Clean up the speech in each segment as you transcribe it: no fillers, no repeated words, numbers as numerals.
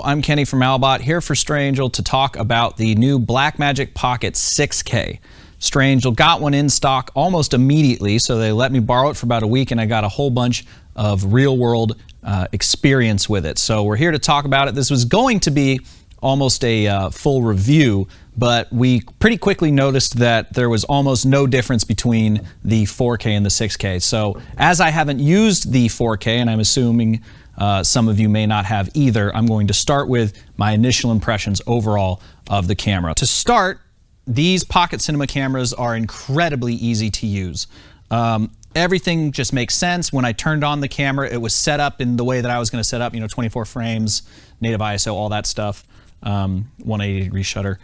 Hello, I'm Kenny from Albot, here for Strangel to talk about the new Blackmagic Pocket 6K. Strangel got one in stock almost immediately, so they let me borrow it for about a week, and I got a whole bunch of real-world experience with it. So we're here to talk about it. This was going to be almost a full review, but we pretty quickly noticed that there was almost no difference between the 4K and the 6K. So as I haven't used the 4K, and I'm assuming some of you may not have either, I'm going to start with my initial impressions overall of the camera. To start, these Pocket Cinema cameras are incredibly easy to use. Everything just makes sense. When I turned on the camera, it was set up in the way that I was going to set up, 24 frames, native ISO, all that stuff, 180 degree shutter.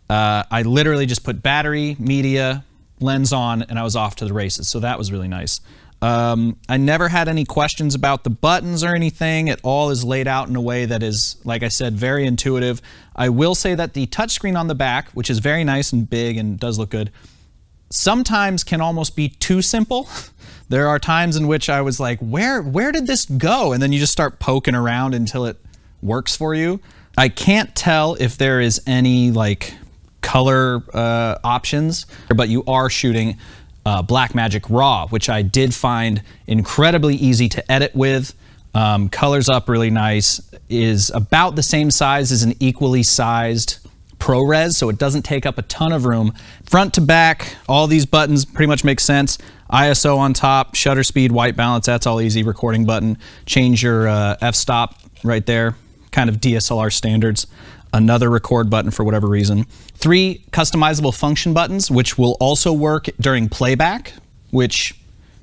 I literally just put battery, media, lens on, and I was off to the races. So that was really nice. I never had any questions about the buttons or anything. It all is laid out in a way that is, like I said, very intuitive. I will say that the touchscreen on the back, which is very nice and big and does look good, sometimes can almost be too simple. There are times in which I was like, where did this go? And then you just start poking around until it works for you. I can't tell if there is any like color options, but you are shooting Blackmagic RAW, which I did find incredibly easy to edit with. Colors up really nice, is about the same size as an equally sized ProRes, so it doesn't take up a ton of room. Front to back, all these buttons pretty much make sense. ISO on top, shutter speed, white balance, that's all easy. Recording button, change your f-stop right there, kind of DSLR standards. Another record button for whatever reason. 3 customizable function buttons, which will also work during playback, which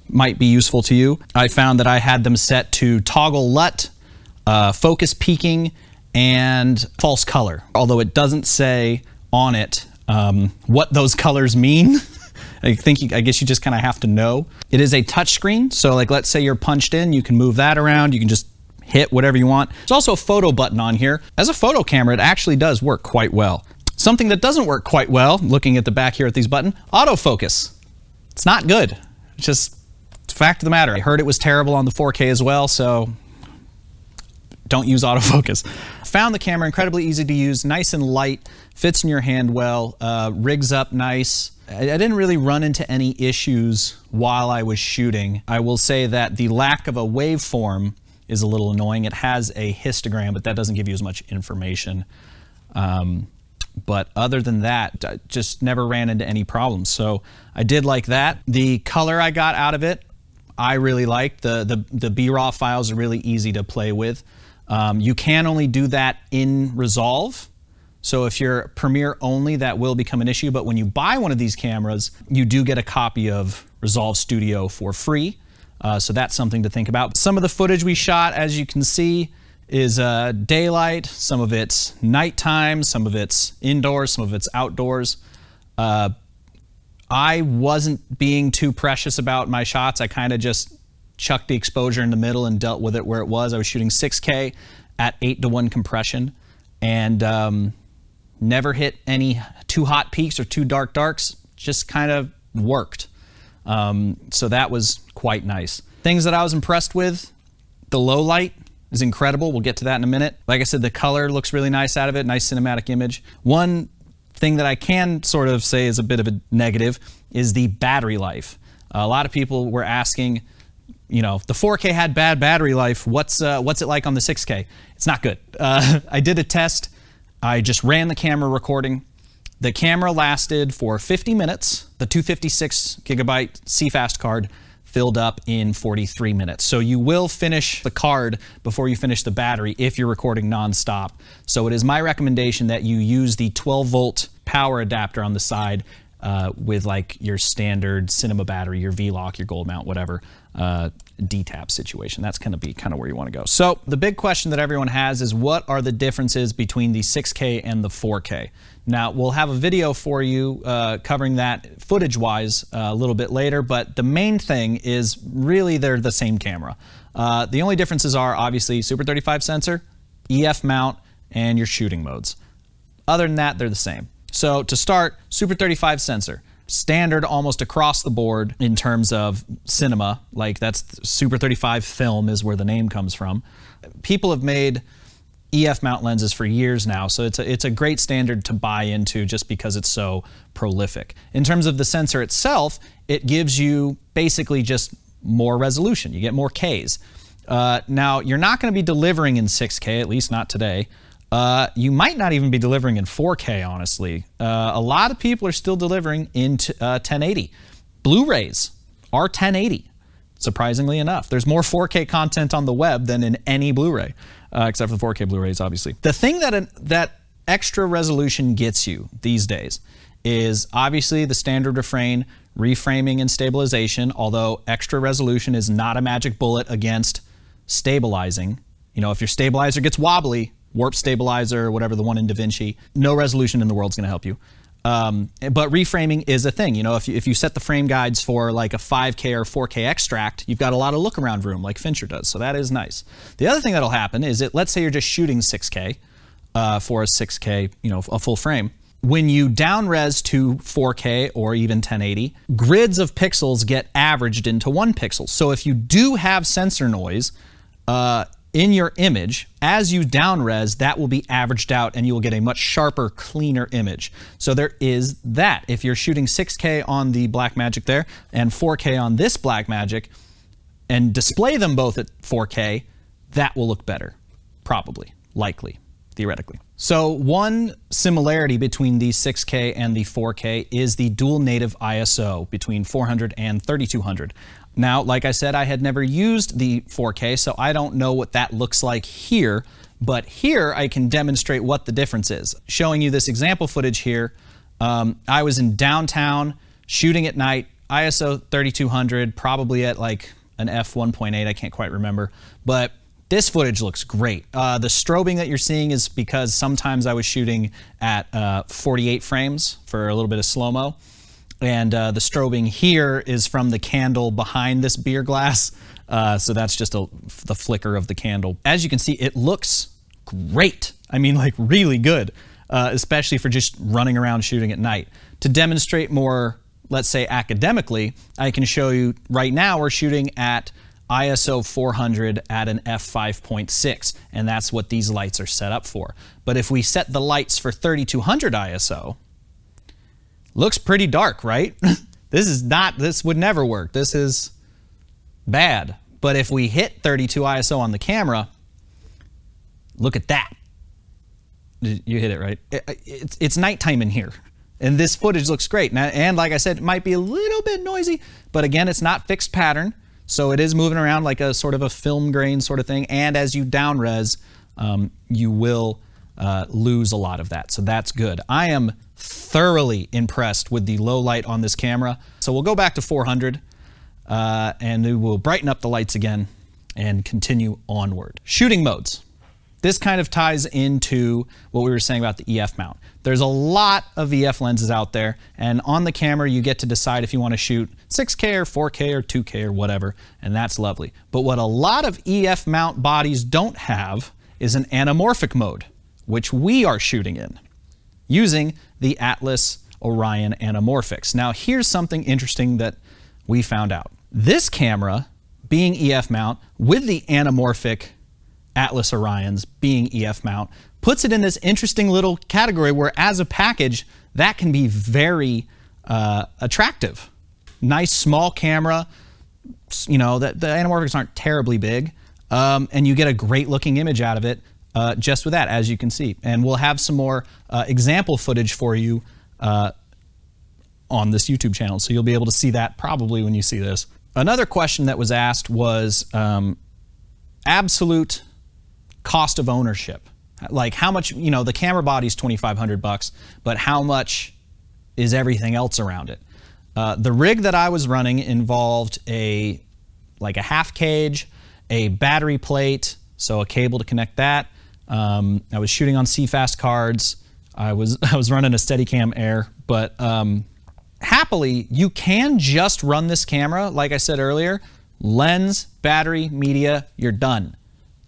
might be useful to you. I found that I had them set to toggle LUT, focus peaking, and false color. Although it doesn't say on it what those colors mean. I guess you just kind of have to know. It is a touchscreen, so like let's say you're punched in, you can move that around, you can just hit whatever you want. There's also a photo button on here. As a photo camera, it actually does work quite well. Something that doesn't work quite well, looking at the back here at these buttons, autofocus. It's not good. It's just a fact of the matter. I heard it was terrible on the 4K as well, so don't use autofocus. Found the camera incredibly easy to use, nice and light, fits in your hand well, rigs up nice. I didn't really run into any issues while I was shooting. I will say that the lack of a waveform is a little annoying. It has a histogram, but that doesn't give you as much information. But other than that, I just never ran into any problems. So I did like that. The color I got out of it, I really liked. The B-RAW files are really easy to play with. You can only do that in Resolve. So if you're Premiere only, that will become an issue. But when you buy one of these cameras, you do get a copy of Resolve Studio for free. So that's something to think about. Some of the footage we shot, as you can see, is daylight. Some of it's nighttime, some of it's indoors, some of it's outdoors. I wasn't being too precious about my shots. I kind of just chucked the exposure in the middle and dealt with it where it was. I was shooting 6K at 8:1 compression and never hit any too hot peaks or too dark darks. Just kind of worked. So that was quite nice. Things that I was impressed with, the low light is incredible. We'll get to that in a minute. Like I said, the color looks really nice out of it, nice cinematic image. One thing that I can sort of say is a bit of a negative is the battery life. A lot of people were asking, the 4K had bad battery life. What's it like on the 6K? It's not good. I did a test. I just ran the camera recording. The camera lasted for 50 minutes. The 256 gigabyte CFast card filled up in 43 minutes. So you will finish the card before you finish the battery if you're recording nonstop. So it is my recommendation that you use the 12-volt power adapter on the side with like your standard cinema battery, your V-Lock, your gold mount, whatever, D-tap situation. That's going to be kind of where you want to go. So the big question that everyone has is what are the differences between the 6K and the 4K? Now, we'll have a video for you covering that footage-wise a little bit later, but the main thing is really they're the same camera. The only differences are obviously Super 35 sensor, EF mount, and your shooting modes. Other than that, they're the same. So to start, Super 35 sensor. Standard almost across the board in terms of cinema, like that's Super 35 film is where the name comes from. People have made EF mount lenses for years now, so it's a great standard to buy into just because it's so prolific. In terms of the sensor itself, it gives you basically just more resolution. You get more Ks. Now, you're not going to be delivering in 6K, at least not today. You might not even be delivering in 4K, honestly. A lot of people are still delivering in 1080. Blu-rays are 1080, surprisingly enough. There's more 4K content on the web than in any Blu-ray, except for the 4K Blu-rays, obviously. The thing that extra resolution gets you these days is obviously the standard refrain, reframing and stabilization, although extra resolution is not a magic bullet against stabilizing. You know, if your stabilizer gets wobbly, warp stabilizer or whatever, the one in DaVinci, no resolution in the world is going to help you. But reframing is a thing. You know, if you set the frame guides for like a 5K or 4K extract, you've got a lot of look around room like Fincher does, so that is nice. The other thing that'll happen is let's say you're just shooting 6K for a 6K, you know, a full frame. When you down res to 4K or even 1080, grids of pixels get averaged into 1 pixel. So if you do have sensor noise in your image, as you down res, that will be averaged out and you will get a much sharper, cleaner image. So there is that. If you're shooting 6K on the Blackmagic there and 4K on this Blackmagic and display them both at 4K, that will look better. Probably, likely, theoretically. So one similarity between the 6K and the 4K is the dual native ISO between 400 and 3200. Now, like I said, I had never used the 4K, so I don't know what that looks like here, but here I can demonstrate what the difference is. Showing you this example footage here, I was in downtown shooting at night, ISO 3200, probably at like an f1.8, I can't quite remember, but this footage looks great. The strobing that you're seeing is because sometimes I was shooting at 48 frames for a little bit of slow-mo. And the strobing here is from the candle behind this beer glass. So that's just the flicker of the candle. As you can see, it looks great. I mean, like really good, especially for just running around shooting at night. To demonstrate more, let's say academically, I can show you right now we're shooting at ISO 400 at an f5.6, and that's what these lights are set up for. But if we set the lights for 3200 ISO, looks pretty dark, right? This would never work. This is bad. But if we hit 32 ISO on the camera, look at that. You hit it, right? It's nighttime in here. And this footage looks great. And like I said, it might be a little bit noisy, but again, it's not fixed pattern. So it is moving around like a sort of a film grain sort of thing. And as you down res, you will lose a lot of that. So that's good. I am thoroughly impressed with the low light on this camera. So we'll go back to 400 and we will brighten up the lights again and continue onward. Shooting modes. This kind of ties into what we were saying about the EF mount. There's a lot of EF lenses out there, and on the camera you get to decide if you want to shoot 6K or 4K or 2K or whatever, and that's lovely. But what a lot of EF mount bodies don't have is an anamorphic mode, which we are shooting in, using the Atlas Orion anamorphics. Now here's something interesting that we found out. This camera, being EF mount, with the anamorphic Atlas Orions being EF mount, puts it in this interesting little category where as a package, that can be very attractive. Nice small camera, you know, the anamorphics aren't terribly big, and you get a great looking image out of it just with that, as you can see. And we'll have some more example footage for you on this YouTube channel, so you'll be able to see that probably when you see this. Another question that was asked was absolute cost of ownership. Like how much, you know, the camera body's $2,500, but how much is everything else around it? The rig that I was running involved like a half cage, a battery plate, so a cable to connect that. I was shooting on CFast cards. I was running a Steadicam Air, but happily, you can just run this camera, like I said earlier, lens, battery, media, you're done.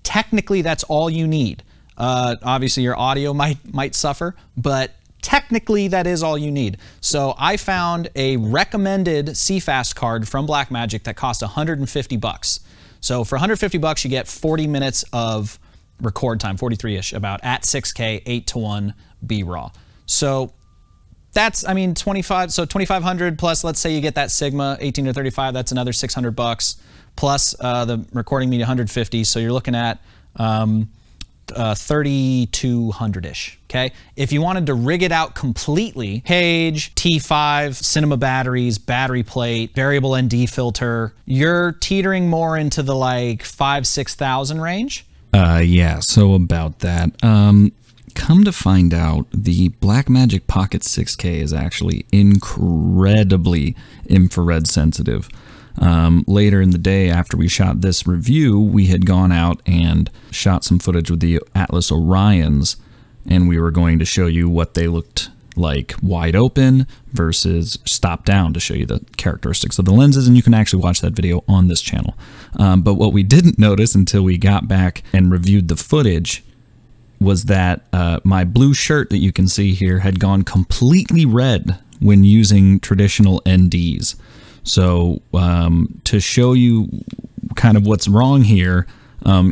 Technically, that's all you need. Obviously, your audio might suffer, but technically, that is all you need. So I found a recommended CFast card from Blackmagic that cost $150. So for $150, you get 40 minutes of record time, 43-ish, about at 6K, 8:1 B-raw. So that's, I mean, 2,500 plus, let's say you get that Sigma 18 to 35, that's another $600 plus the recording media 150. So you're looking at 3,200-ish, okay? If you wanted to rig it out completely, page, T5, cinema batteries, battery plate, variable ND filter, you're teetering more into the like 5,000–6,000 range. Yeah, so about that. Come to find out, the Blackmagic Pocket 6K is actually incredibly infrared sensitive. Later in the day after we shot this review, we had gone out and shot some footage with the Atlas Orions, and we were going to show you what they looked like wide open versus stop down to show you the characteristics of the lenses, and you can actually watch that video on this channel. But what we didn't notice until we got back and reviewed the footage was that my blue shirt that you can see here had gone completely red when using traditional NDs. So to show you kind of what's wrong here,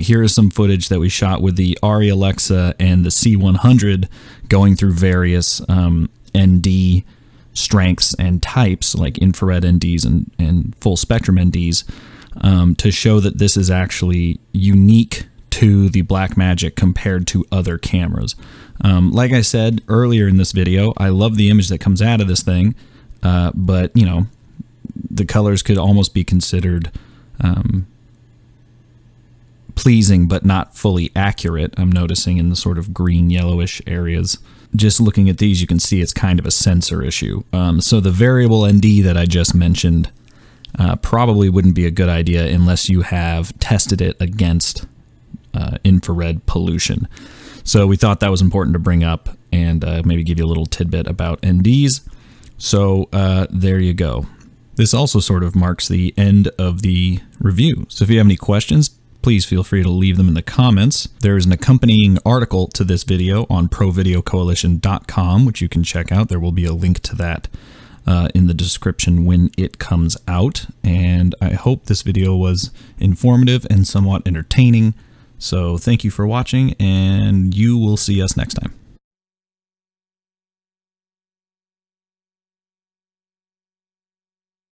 here is some footage that we shot with the Arri Alexa and the C100 going through various ND strengths and types like infrared NDs and full spectrum NDs to show that this is actually unique to the Blackmagic compared to other cameras. Like I said earlier in this video, I love the image that comes out of this thing, but you know, the colors could almost be considered pleasing but not fully accurate. I'm noticing in the sort of green yellowish areas. Just looking at these, you can see it's kind of a sensor issue. So the variable ND that I just mentioned probably wouldn't be a good idea unless you have tested it against infrared pollution. So we thought that was important to bring up and maybe give you a little tidbit about NDs. So there you go. This also sort of marks the end of the review. So if you have any questions, please feel free to leave them in the comments. There is an accompanying article to this video on provideocoalition.com, which you can check out. There will be a link to that in the description when it comes out. And I hope this video was informative and somewhat entertaining. So thank you for watching, and you will see us next time.